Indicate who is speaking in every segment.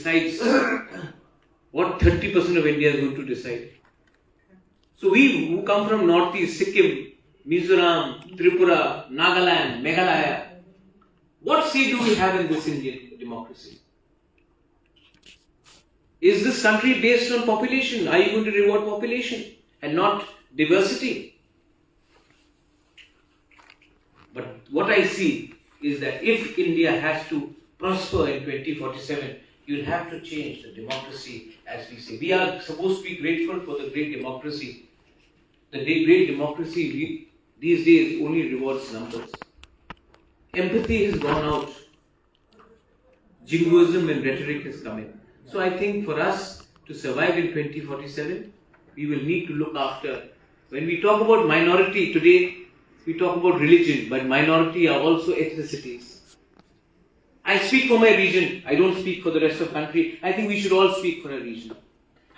Speaker 1: decides what 30% of India is going to decide. So we who come from Northeast, Sikkim, Mizoram, Tripura, Nagaland, Meghalaya, what say do we have in this Indian democracy? Is this country based on population? Are you going to reward population and not diversity? But what I see is that if India has to prosper in 2047, you'll have to change the democracy as we say. We are supposed to be grateful for the great democracy. The great democracy these days only rewards numbers. Empathy has gone out. Jingoism and rhetoric has come in. So I think for us to survive in 2047, we will need to look after. When we talk about minority today, we talk about religion, but minority are also ethnicities. I speak for my region. I don't speak for the rest of the country. I think we should all speak for a region.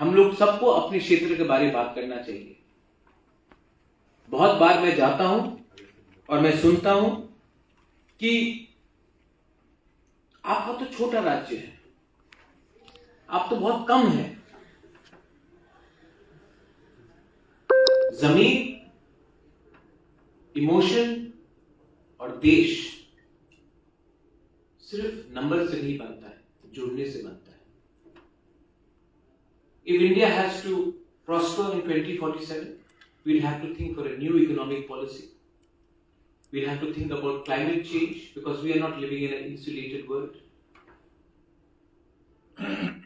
Speaker 1: हम लोग सबको अपने क्षेत्र के बारे में बात करना चाहिए. बहुत बार मैं जाता हूं और मैं सुनता हूं कि आपका तो छोटा राज्य है, आप तो बहुत कम हैं. जमीन, इमोशन और देश सिर्फ नंबर से नहीं बनता है, जुड़ने से बनता है. If India has to prosper in 2047, we'll have to think for a new economic policy. We'll have to think about climate change because we are not living in an insulated world.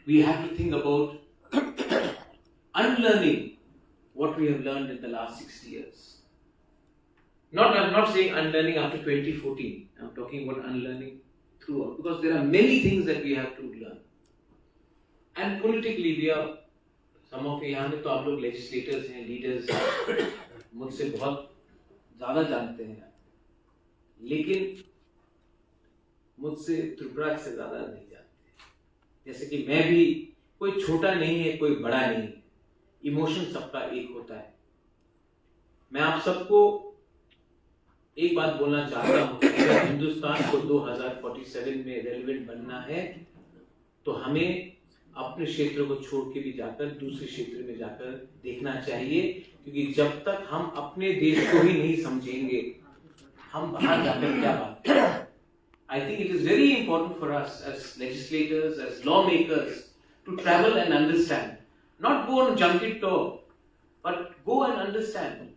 Speaker 1: We have to think about unlearning what we have learned in the last 60 years. I'm not saying unlearning after 2014. I'm talking about unlearning throughout because there are many things that we have to learn. And politically, we are some of यहाँ में तो आप लोग legislators हैं, leaders हैं, मुझसे बहुत ज़्यादा जानते हैं, लेकिन मुझसे त्रिपुरा से ज़्यादा नहीं जानते. जैसे कि मैं भी कोई छोटा नहीं है, कोई बड़ा नहीं है. इमोशन सबका एक होता है. मैं आप सबको एक बात बोलना चाहता हूँ कि अगर हिंदुस्तान को 2047 में रेलेवेंट बनना है तो हमें अपने क्षेत्र को छोड़ के भी जाकर दूसरे क्षेत्र में जाकर देखना चाहिए, क्योंकि जब तक हम अपने देश को ही नहीं समझेंगे हम बाहर जाकर क्या बात करें. I think it is very important for us as legislators, as lawmakers to travel and understand. Not go on junket tour, but go and understand.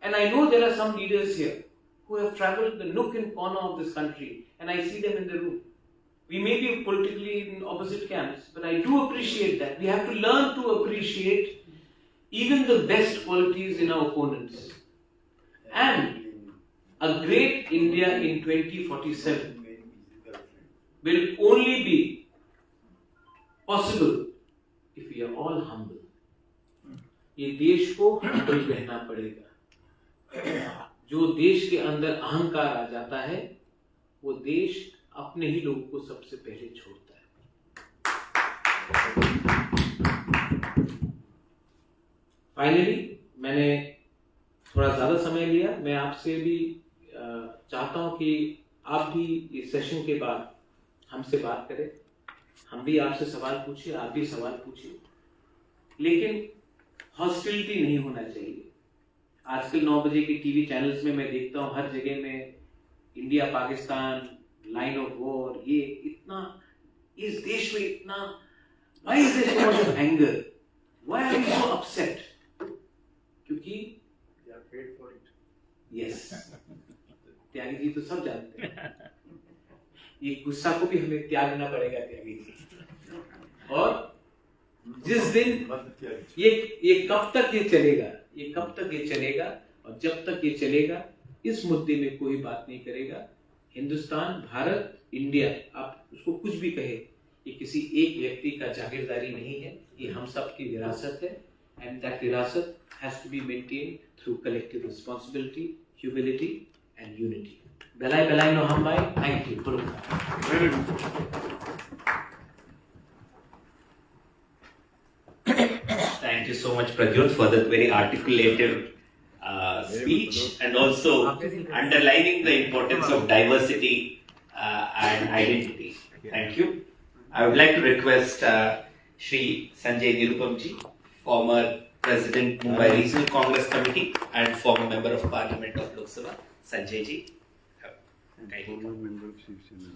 Speaker 1: And I know there are some leaders here who have traveled the nook and corner of this country, and I see them in the room. We may be politically in opposite camps, but I do appreciate that. We have to learn to appreciate even the best qualities in our opponents. And a great India in 2047 will only be possible if we are all humble. ये देश को humble रहना पड़ेगा. जो देश के अंदर अहंकार आ जाता है, वो देश अपने ही लोगों को सबसे पहले छोड़ता है. फाइनली मैंने थोड़ा ज्यादा समय लिया. मैं आपसे भी चाहता हूं कि आप भी इस सेशन के बाद हमसे बात करें. हम भी आपसे सवाल पूछिए, आप भी सवाल पूछिए, लेकिन हॉस्टिलिटी नहीं होना चाहिए. आजकल 9 बजे के टीवी चैनल्स में मैं देखता हूं हर जगह में India Pakistan line of war. ये इतना इस देश में इतना, why is there so much of anger? Why are we so upset? क्योंकि they are paid for it. Yes. Tyagi ji तो सब जानते हैं. ये गुस्सा को भी हमें त्यागना पड़ेगा त्यागी जी. और जिस दिन ये कब तक ये चलेगा, ये कब तक ये चलेगा, और जब तक ये चलेगा इस मुद्दे में कोई बात नहीं करेगा. हिंदुस्तान, भारत, इंडिया, आप उसको कुछ भी कहे, ये किसी एक व्यक्ति का जागीरदारी नहीं है, ये हम सब की विरासत है. एंड दैट विरासत has to be maintained through collective responsibility, humility and unity. बेलाई बेलाई नो हम भाई. Thank you. Very good.
Speaker 2: Thank you so much, Pradyut, for that very articulative speech and also underlining the importance of diversity and identity. Thank you. I would like to request Shri Sanjay Nirupamji, former President Mumbai Regional Congress Committee and former Member of Parliament of Lok Sabha, Sanjay ji.
Speaker 3: Former member of Shiv Sena.